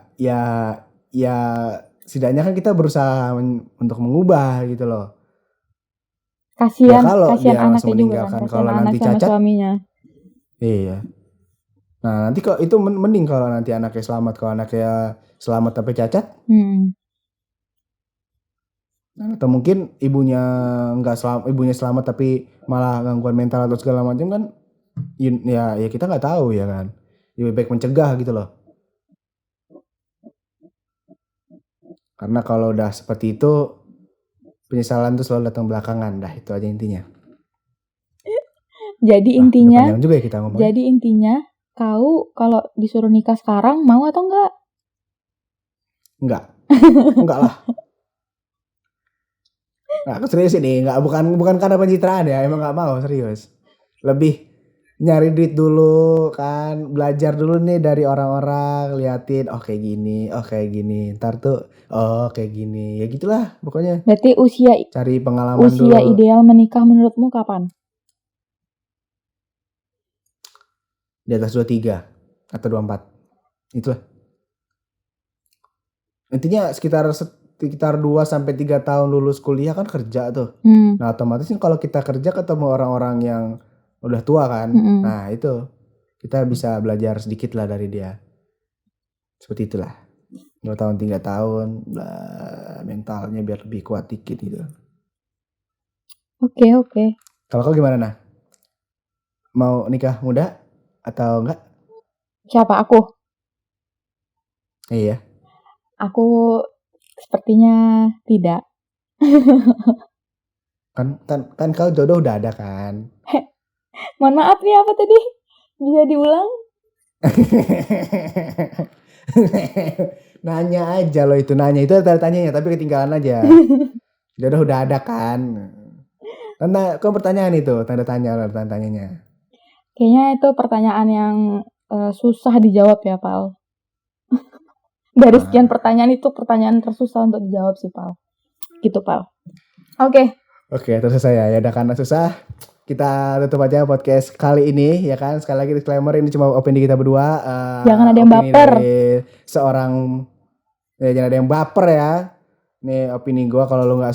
setidaknya kan kita berusaha untuk mengubah gitu loh. Kasihan anaknya juga kan, kalau nanti cacat suaminya. Iya. Nah nanti kok itu mending kalau nanti anaknya selamat. Kalau anaknya selamat tapi cacat, atau mungkin ibunya selamat tapi malah gangguan mental atau segala macam kan, ya kita nggak tahu ya kan. Lebih baik mencegah gitu loh. Karena kalau udah seperti itu, penyesalan tuh selalu datang belakangan. Dah itu aja intinya. Jadi intinya kau kalau disuruh nikah sekarang mau atau enggak? Enggak lah. Nah, aku serius ini, bukan karena pencitraan ya, emang nggak mau, serius. Lebih nyari duit dulu kan, belajar dulu nih dari orang-orang, liatin kayak gini, ntar tuh kayak gini, ya gitulah pokoknya. Berarti cari pengalaman dulu. Usia ideal menikah menurutmu kapan? Di atas 23 atau 24, itulah. Intinya sekitar 2-3 tahun lulus kuliah kan kerja tuh. Nah otomatis kalau kita kerja ketemu orang-orang yang udah tua kan, nah itu kita bisa belajar sedikit lah dari dia. Seperti itulah. 2 tahun 3 tahun mentalnya biar lebih kuat dikit gitu. Oke. Kalau kau gimana nah? mau nikah muda atau enggak? Siapa aku? Iya. Aku sepertinya tidak. Kan kau jodoh udah ada kan? Mohon maaf nih, apa tadi? Bisa diulang? Nanya aja lo itu ada tanyanya tapi ketinggalan aja. Jodoh udah ada kan? Kau pertanyaan itu tanda tanyanya. Kayaknya itu pertanyaan yang susah dijawab ya, Pal. Dari sekian pertanyaan itu pertanyaan tersusah untuk dijawab sih, Pal. Gitu, Pal. Oke, terus saya ya udah karena susah. Kita tutup aja podcast kali ini ya kan. Sekali lagi disclaimer, ini cuma opini kita berdua. Jangan ada yang opini baper. Dari seorang jangan ada yang baper ya. Nih opini gue, kalau lu nggak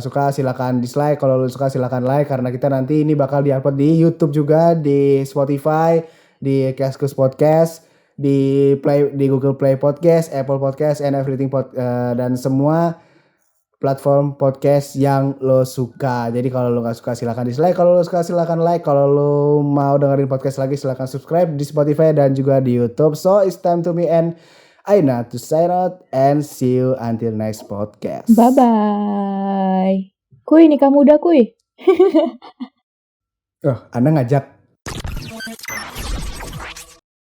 suka silakan dislike, kalau lu suka silakan like, karena kita nanti ini bakal diupload di YouTube juga, di Spotify, di Kaskus Podcast, di Google Play Podcast, Apple Podcast, and everything dan semua platform podcast yang lo suka. Jadi kalau lo nggak suka silakan dislike, kalau lo suka silakan like, kalau lo mau dengerin podcast lagi silakan subscribe di Spotify dan juga di YouTube. So it's time to me and Aina to sign out and see you until next podcast. Bye-bye. Kuy, nikah muda kuy. Anda ngajak.